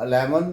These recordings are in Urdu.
11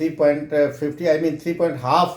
3.50 3.5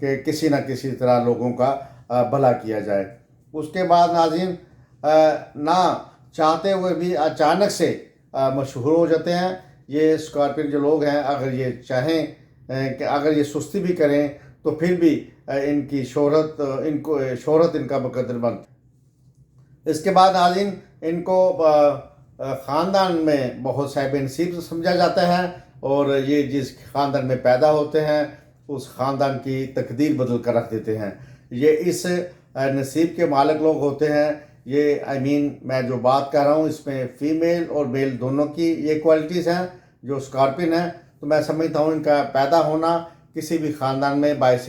کہ کسی نہ کسی طرح لوگوں کا بھلا کیا جائے۔ اس کے بعد ناظرین نہ چاہتے ہوئے بھی اچانک سے مشہور ہو جاتے ہیں۔ یہ اسکارپین جو لوگ ہیں اگر یہ چاہیں کہ اگر یہ سستی بھی کریں تو پھر بھی ان کی شہرت ان کا مقدر بنتا۔ اس کے بعد ناظرین ان کو خاندان میں بہت صاحب نصیب سمجھا جاتا ہے، اور یہ جس خاندان میں پیدا ہوتے ہیں اس خاندان کی تقدیر بدل کر رکھ دیتے ہیں۔ یہ اس نصیب کے مالک لوگ ہوتے ہیں۔ یہ میں جو بات کر رہا ہوں اس میں فیمیل اور میل دونوں کی یہ کوالٹیز ہیں جو اسکارپین ہیں۔ تو میں سمجھتا ہوں ان کا پیدا ہونا کسی بھی خاندان میں باعث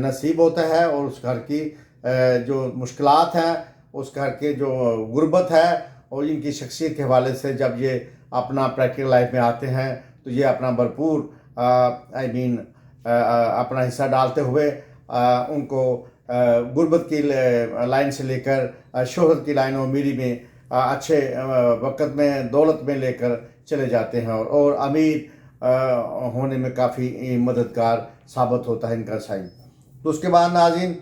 نصیب ہوتا ہے، اور اس گھر کی جو مشکلات ہیں، اس گھر کے جو غربت ہے اور ان کی شخصیت کے حوالے سے جب یہ اپنا پریکٹیکل لائف میں آتے ہیں تو یہ اپنا بھرپور اپنا حصہ ڈالتے ہوئے ان کو غربت کی لائن سے لے کر شہرت کی لائن و امیری میں اچھے وقت میں دولت میں لے کر چلے جاتے ہیں، اور امیر ہونے میں کافی مددگار ثابت ہوتا ہے ان کا سائن۔ تو اس کے بعد ناظرین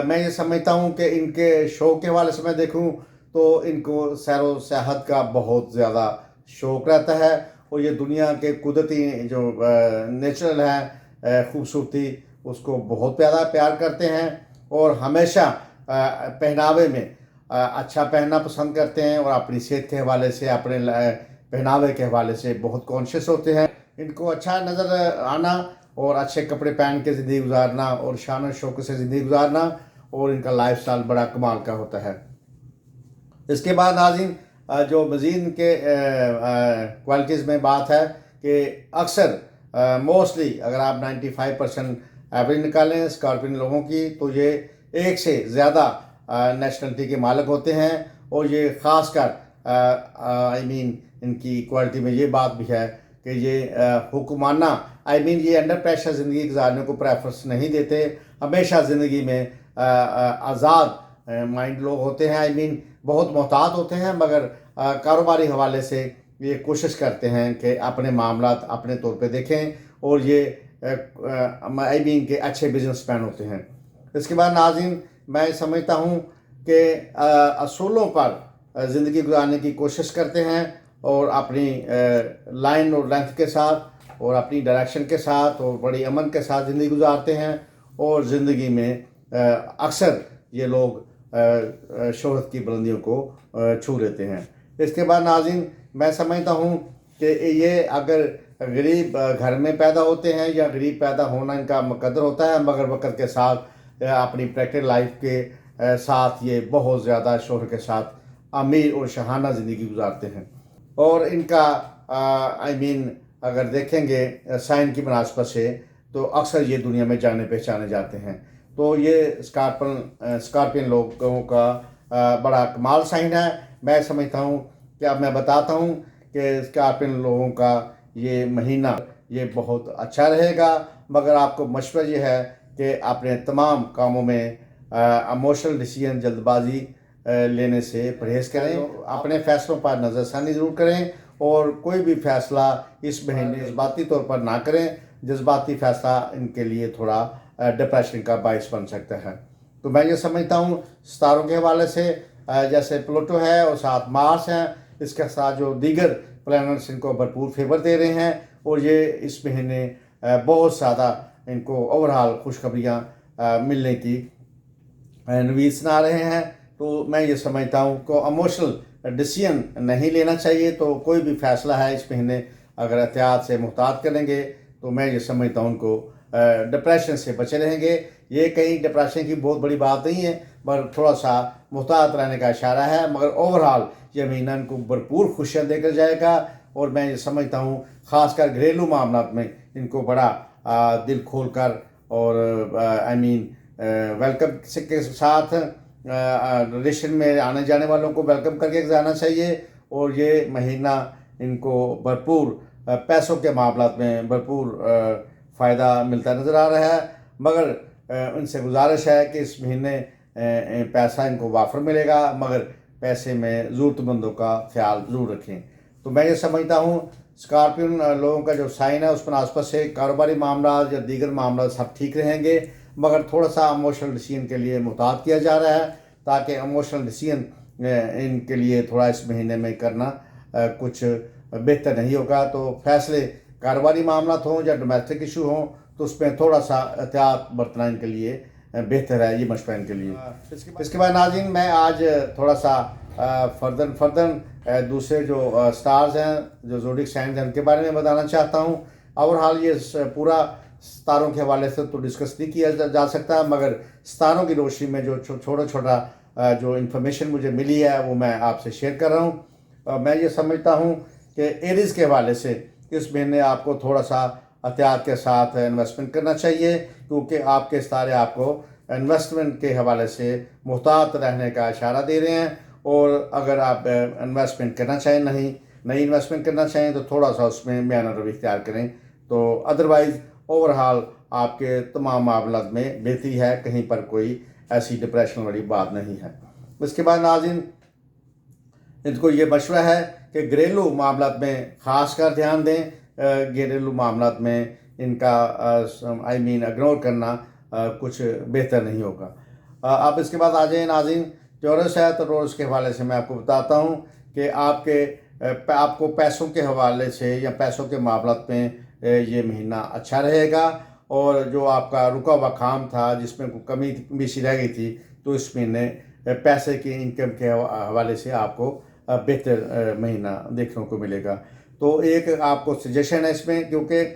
میں یہ سمجھتا ہوں کہ ان کے شوق کے حوالے سے میں دیکھوں تو ان کو سیر و سیاحت کا بہت زیادہ شوق رہتا ہے، اور یہ دنیا کے قدرتی جو نیچرل ہے خوبصورتی اس کو بہت زیادہ پیار کرتے ہیں، اور ہمیشہ پہناوے میں اچھا پہننا پسند کرتے ہیں، اور اپنی صحت کے حوالے سے اپنے پہناوے کے حوالے سے بہت کانشیس ہوتے ہیں۔ ان کو اچھا نظر آنا اور اچھے کپڑے پہن کے زندگی گزارنا اور شان و شوق سے زندگی گزارنا، اور ان کا لائف سٹائل بڑا کمال کا ہوتا ہے۔ اس کے بعد ناظرین جو مزید ان کے کوالٹیز میں بات ہے کہ اکثر موسٹلی اگر آپ 95% ایوریج نکالیں اسکارپین لوگوں کی تو یہ ایک سے زیادہ نیشنلٹی کے مالک ہوتے ہیں، اور یہ خاص کر ان کی کوالٹی میں یہ بات بھی ہے کہ یہ حکمانہ یہ انڈر پریشر زندگی گزارنے کو پریفرنس نہیں دیتے، ہمیشہ زندگی میں آزاد مائنڈ لوگ ہوتے ہیں، بہت محتاط ہوتے ہیں، مگر کاروباری حوالے سے یہ کوشش کرتے ہیں کہ اپنے معاملات اپنے طور پہ دیکھیں، اور یہ کہ اچھے بزنس مین ہوتے ہیں۔ اس کے بعد ناظرین میں سمجھتا ہوں کہ اصولوں پر زندگی گزارنے کی کوشش کرتے ہیں، اور اپنی لائن اور لینتھ کے ساتھ اور اپنی ڈائریکشن کے ساتھ اور بڑی امن کے ساتھ زندگی گزارتے ہیں، اور زندگی میں اکثر یہ لوگ شہرت کی بلندیوں کو چھو لیتے ہیں۔ اس کے بعد ناظرین میں سمجھتا ہوں کہ یہ اگر غریب گھر میں پیدا ہوتے ہیں یا غریب پیدا ہونا ان کا مقدر ہوتا ہے، مگر وقت کے ساتھ اپنی پریکٹیکل لائف کے ساتھ یہ بہت زیادہ شوہر کے ساتھ امیر اور شاہانہ زندگی گزارتے ہیں، اور ان کا اگر دیکھیں گے سائن کی مناسبت سے تو اکثر یہ دنیا میں جانے پہچانے جاتے ہیں۔ تو یہ اسکارپین لوگوں کا بڑا کمال سائن ہے۔ میں سمجھتا ہوں کہ اب میں بتاتا ہوں کہ اسکارپین لوگوں کا یہ مہینہ یہ بہت اچھا رہے گا، مگر آپ کو مشورہ یہ ہے کہ اپنے تمام کاموں میں ایموشنل ڈیسیژن جلد بازی لینے سے پرہیز کریں، اپنے فیصلوں پر نظر ثانی ضرور کریں، اور کوئی بھی فیصلہ اس مہینے جذباتی طور پر نہ کریں۔ جذباتی فیصلہ ان کے لیے تھوڑا ڈپریشن کا باعث بن سکتا ہے۔ تو میں یہ سمجھتا ہوں ستاروں کے حوالے سے جیسے پلوٹو ہے اور ساتھ مارس ہیں، اس کے ساتھ جو دیگر پلانٹس ان کو بھرپور فیور دے رہے ہیں، اور یہ اس مہینے بہت زیادہ ان کو اوورال خوشخبریاں ملنے کی نوید سنا رہے ہیں۔ تو میں یہ سمجھتا ہوں کہ ایموشنل ڈیسیژن نہیں لینا چاہیے، تو کوئی بھی فیصلہ ہے اس مہینے اگر احتیاط سے محتاط کریں گے تو میں یہ سمجھتا ہوں ان کو ڈپریشن سے بچے رہیں گے۔ یہ کہیں ڈپریشن کی بہت بڑی بات نہیں ہے، مگر تھوڑا سا محتاط رہنے کا اشارہ ہے، مگر اوورال یہ مہینہ ان کو بھرپور خوشیاں دے کر جائے گا، اور میں یہ سمجھتا ہوں خاص کر گھریلو معاملات میں ان کو بڑا دل کھول کر اور ویلکم کے ساتھ ریلیشن میں آنے جانے والوں کو ویلکم کر کے جانا چاہیے، اور یہ مہینہ ان کو بھرپور پیسوں کے معاملات میں بھرپور فائدہ ملتا نظر آ رہا ہے، مگر ان سے گزارش ہے کہ اس مہینے پیسہ ان کو وافر ملے گا، مگر پیسے میں ضرورت مندوں کا خیال ضرور رکھیں۔ تو میں یہ سمجھتا ہوں اسکارپین لوگوں کا جو سائن ہے اس مناسبت سے کاروباری معاملات یا دیگر معاملات سب ٹھیک رہیں گے۔ مگر تھوڑا سا اموشنل ڈیسیژن کے لیے محتاط کیا جا رہا ہے، تاکہ اموشنل ڈیسیژن ان کے لیے تھوڑا اس مہینے میں کرنا کچھ بہتر نہیں ہوگا۔ تو فیصلے کاروباری معاملات ہوں یا ڈومیسٹک ایشو ہوں تو اس میں تھوڑا سا احتیاط برتنا ان کے لیے بہتر ہے، یہ مشورہ ان کے لیے۔ اس کے بعد ناظرین میں آج تھوڑا سا فردن دوسرے جو سٹارز ہیں، جو زوڈک سائنز ہیں، ان کے بارے میں بتانا چاہتا ہوں۔ اوورحال یہ پورا ستاروں کے حوالے سے تو ڈسکس نہیں کیا جا سکتا، مگر ستاروں کی روشنی میں جو چھوٹا جو انفارمیشن مجھے ملی ہے وہ میں آپ سے شیئر کر رہا ہوں۔ میں یہ سمجھتا ہوں کہ ایریز کے حوالے سے اس مہینے آپ کو تھوڑا سا احتیاط کے ساتھ انویسٹمنٹ کرنا چاہیے، کیونکہ آپ کے ستارے آپ کو انویسٹمنٹ کے حوالے سے محتاط رہنے کا اشارہ دے رہے ہیں، اور اگر آپ انویسٹمنٹ کرنا چاہیں، نئی انویسٹمنٹ کرنا چاہیں تو تھوڑا سا اس میں میانہ روی اختیار کریں، تو ادروائز اوورحال آپ کے تمام معاملات میں بہتری ہے، کہیں پر کوئی ایسی ڈپریشن والی بات نہیں ہے۔ اس کے بعد ناظرین ان کو یہ مشورہ ہے کہ گھریلو معاملات میں خاص کر دھیان دیں، گھریلو معاملات میں ان کا اگنور کرنا کچھ بہتر نہیں ہوگا۔ اب اس کے بعد آ جائیں ناظرین ٹورس ہے، تو ٹورس کے حوالے سے میں آپ کو بتاتا ہوں کہ آپ کو پیسوں کے حوالے سے یا پیسوں کے معاملات میں یہ مہینہ اچھا رہے گا، اور جو آپ کا رکا ہوا کام تھا جس میں کمی بیشی رہ گئی تھی، تو اس مہینے پیسے کی انکم کے حوالے سے آپ کو بہتر مہینہ دیکھنے کو ملے گا۔ تو ایک آپ کو سجیشن ہے اس میں، کیونکہ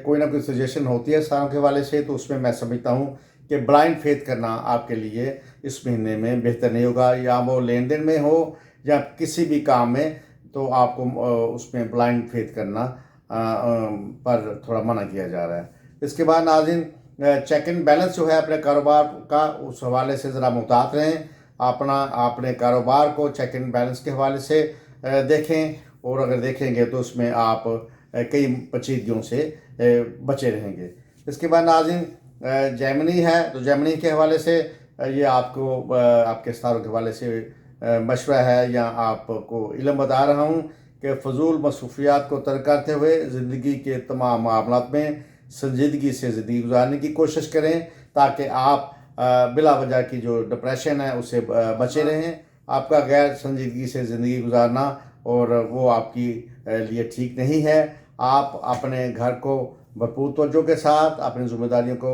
کوئی نہ کوئی سجیشن ہوتی ہے ستاروں کے حوالے سے، تو اس میں سمجھتا ہوں کہ بلائنڈ فیتھ کرنا آپ کے لیے اس مہینے میں بہتر نہیں ہوگا، یا وہ لین دین میں ہو یا کسی بھی کام میں، تو آپ کو اس میں بلائنڈ فیتھ کرنا پر تھوڑا منع کیا جا رہا ہے۔ اس کے بعد ناظرین چیک اینڈ بیلنس جو ہے اپنے کاروبار کا، اس حوالے سے ذرا محتاط رہیں، اپنے کاروبار کو چیک اینڈ بیلنس کے حوالے سے دیکھیں، اور اگر دیکھیں گے تو اس میں آپ کئی پیچیدگیوں سے بچے رہیں گے۔ اس کے بعد ناظرین جیمنی ہے، تو جیمنی کے حوالے سے یہ آپ کو آپ کے ستاروں کے حوالے سے مشورہ ہے، یا آپ کو علم بتا رہا ہوں کہ فضول مصروفیات کو ترک کرتے ہوئے زندگی کے تمام معاملات میں سنجیدگی سے زندگی گزارنے کی کوشش کریں، تاکہ آپ بلا وجہ کی جو ڈپریشن ہے اس سے بچے رہیں۔ آپ کا غیر سنجیدگی سے زندگی گزارنا اور وہ آپ کی لیے ٹھیک نہیں ہے۔ آپ اپنے گھر کو بھرپور توجہ کے ساتھ اپنی ذمہ داریوں کو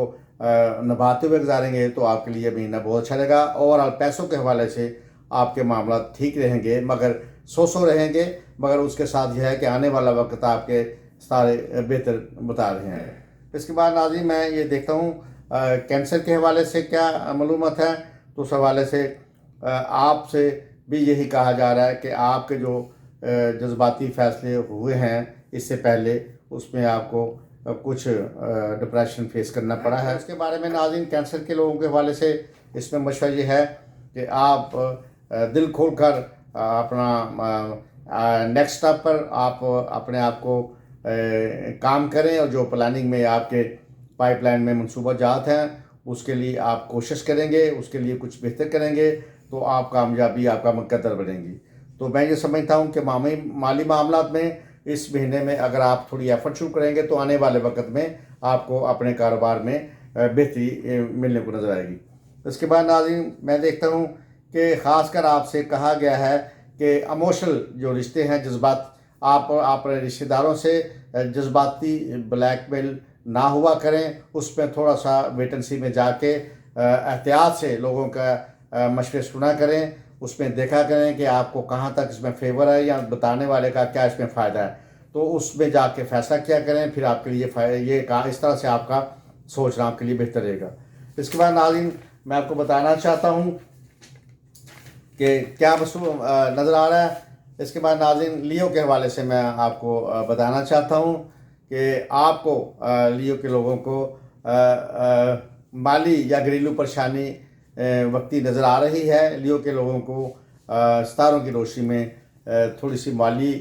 نبھاتے ہوئے گزاریں گے تو آپ کے لیے مہینہ بہت اچھا لگا۔ اوورآل پیسوں کے حوالے سے آپ کے معاملات ٹھیک رہیں گے، مگر سو رہیں گے، مگر اس کے ساتھ یہ ہے کہ آنے والا وقت آپ کے سارے بہتر بتا رہے ہیں۔ اس کے بعد ناظرین میں یہ دیکھتا ہوں کینسر کے حوالے سے کیا معلومات ہے، تو اس حوالے سے آپ سے بھی یہی کہا جا رہا ہے کہ آپ کے جو جذباتی فیصلے ہوئے ہیں اس سے پہلے، اس میں آپ کو کچھ ڈپریشن فیس کرنا پڑا ہے۔ اس کے بارے میں ناظرین کینسر کے لوگوں کے حوالے سے اس میں مشورہ یہ ہے کہ آپ دل کھول کر اپنا نیکسٹ اسٹیپ پر آپ اپنے آپ کو کام کریں، اور جو پلاننگ میں آپ کے پائپ لائن میں منصوبہ جات ہیں اس کے لیے آپ کوشش کریں گے، اس کے لیے کچھ بہتر کریں گے، تو آپ کامیابی آپ کا مقدر بنیں گی۔ تو میں یہ سمجھتا ہوں کہ مالی معاملات میں اس مہینے میں اگر آپ تھوڑی ایفرٹ شروع کریں گے تو آنے والے وقت میں آپ کو اپنے کاروبار میں بہتری ملنے کو نظر آئے گی۔ اس کے بعد ناظرین میں دیکھتا ہوں کہ خاص کر آپ سے کہا گیا ہے کہ ایموشنل جو رشتے ہیں، جذبات، آپ اپنے رشتہ داروں سے جذباتی بلیک میل نہ ہوا کریں، اس میں تھوڑا سا ویٹ اینڈ سی میں جا کے احتیاط سے لوگوں کا مشورے سنا کریں، اس میں دیکھا کریں کہ آپ کو کہاں تک اس میں فیور ہے، یا بتانے والے کا کیا اس میں فائدہ ہے، تو اس میں جا کے فیصلہ کیا کریں، پھر آپ کے لیے اس طرح سے آپ کا سوچنا آپ کے لیے بہتر رہے گا۔ اس کے بعد ناظرین میں آپ کو بتانا چاہتا ہوں کہ کیا نظر آ رہا ہے۔ اس کے بعد ناظرین لیو کے حوالے سے میں آپ کو بتانا چاہتا ہوں کہ آپ کو لیو کے لوگوں کو مالی یا گھریلو پریشانی وقتی نظر آ رہی ہے۔ لیو کے لوگوں کو ستاروں کی روشنی میں تھوڑی سی مالی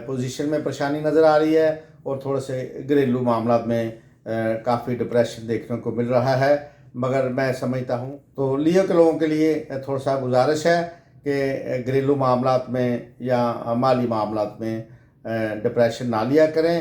پوزیشن میں پریشانی نظر آ رہی ہے، اور تھوڑے سے گھریلو معاملات میں کافی ڈپریشن دیکھنے کو مل رہا ہے، مگر میں سمجھتا ہوں تو لیو کے لوگوں کے لیے تھوڑا سا گزارش ہے کہ گھریلو معاملات میں یا مالی معاملات میں ڈپریشن نہ لیا کریں۔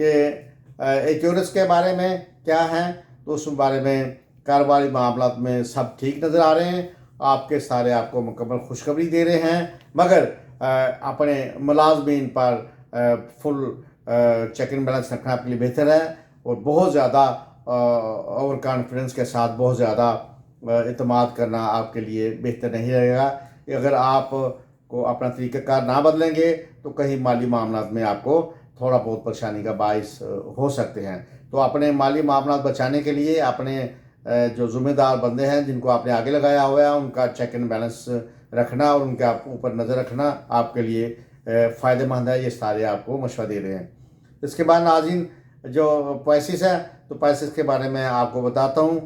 کہ ایکیورس کے بارے میں کیا ہے، تو اس بارے میں کاروباری معاملات میں سب ٹھیک نظر آ رہے ہیں، آپ کے سارے آپ کو مکمل خوشخبری دے رہے ہیں، مگر اپنے ملازمین پر فل چیک اینڈ بیلنس رکھنا آپ کے لیے بہتر ہے، اور بہت زیادہ اوور کانفیڈنس کے ساتھ بہت زیادہ اعتماد کرنا آپ کے لیے بہتر نہیں رہے گا۔ اگر آپ کو اپنا طریقہ کار نہ بدلیں گے تو کہیں مالی معاملات میں آپ کو تھوڑا بہت پریشانی کا باعث ہو سکتے ہیں۔ تو اپنے مالی معاملات بچانے کے لیے اپنے جو ذمہ دار بندے ہیں جن کو آپ نے آگے لگایا ہوا ہے ان کا چیک اینڈ بیلنس رکھنا اور ان کے اوپر نظر رکھنا آپ کے لیے فائدہ مند ہے، یہ سارے آپ کو مشورہ دے رہے ہیں۔ اس کے بعد ناظرین جو پیسز ہے، تو پیسز کے بارے میں آپ کو بتاتا ہوں۔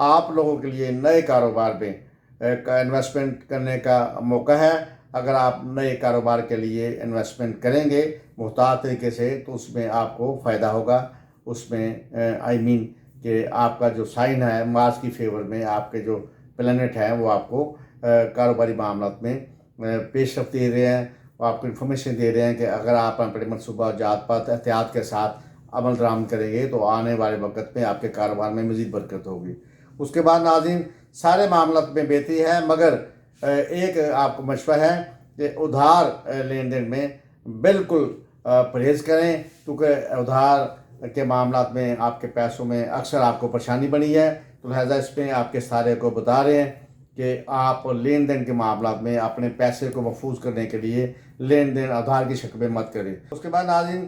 آپ لوگوں کے لیے نئے کاروبار میں انویسٹمنٹ کرنے کا موقع ہے۔ اگر آپ نئے کاروبار کے لیے انویسٹمنٹ کریں گے محتاط طریقے سے تو اس میں آپ کو فائدہ ہوگا، اس میں کہ آپ کا جو سائن ہے مارس کی فیور میں آپ کے جو پلانٹ ہیں وہ آپ کو کاروباری معاملات میں پیش رفت دے رہے ہیں، وہ آپ کو انفارمیشن دے رہے ہیں کہ اگر آپ اپنے منصوبہ جات پر احتیاط کے ساتھ عمل درآمد کریں گے تو آنے والے وقت میں آپ کے کاروبار میں مزید برکت ہوگی۔ اس کے بعد ناظرین سارے معاملات میں بہتری ہے، مگر ایک آپ کو مشورہ ہے کہ ادھار لین دین میں بالکل پرہیز کریں، کیونکہ ادھار کے معاملات میں آپ کے پیسوں میں اکثر آپ کو پریشانی بنی ہے، تو لہٰذا اس میں آپ کے سارے کو بتا رہے ہیں کہ آپ لین دین کے معاملات میں اپنے پیسے کو محفوظ کرنے کے لیے لین دین ادھار کی شکل میں مت کریں۔ اس کے بعد ناظرین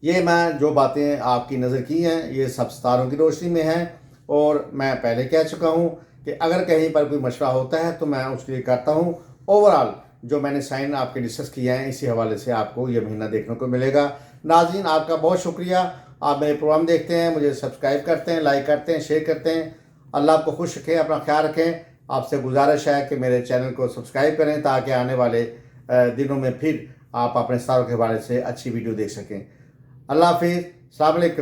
یہ میں جو باتیں آپ کی نظر کی ہیں یہ سب ستاروں کی روشنی میں ہیں، اور میں پہلے کہہ چکا ہوں کہ اگر کہیں پر کوئی مشورہ ہوتا ہے تو میں اس کے لیے کرتا ہوں۔ اوورال جو میں نے سائن آپ کے ڈسکس کیا ہے اسی حوالے سے آپ کو یہ مہینہ دیکھنے کو ملے گا۔ ناظرین آپ کا بہت شکریہ، آپ میرے پروگرام دیکھتے ہیں، مجھے سبسکرائب کرتے ہیں، لائک کرتے ہیں، شیئر کرتے ہیں۔ اللہ آپ کو خوش رکھیں، اپنا خیال رکھیں۔ آپ سے گزارش ہے کہ میرے چینل کو سبسکرائب کریں تاکہ آنے والے دنوں میں پھر آپ اپنے ستاروں کے حوالے سے اچھی ویڈیو دیکھ سکیں۔ اللہ حافظ، السلام علیکم۔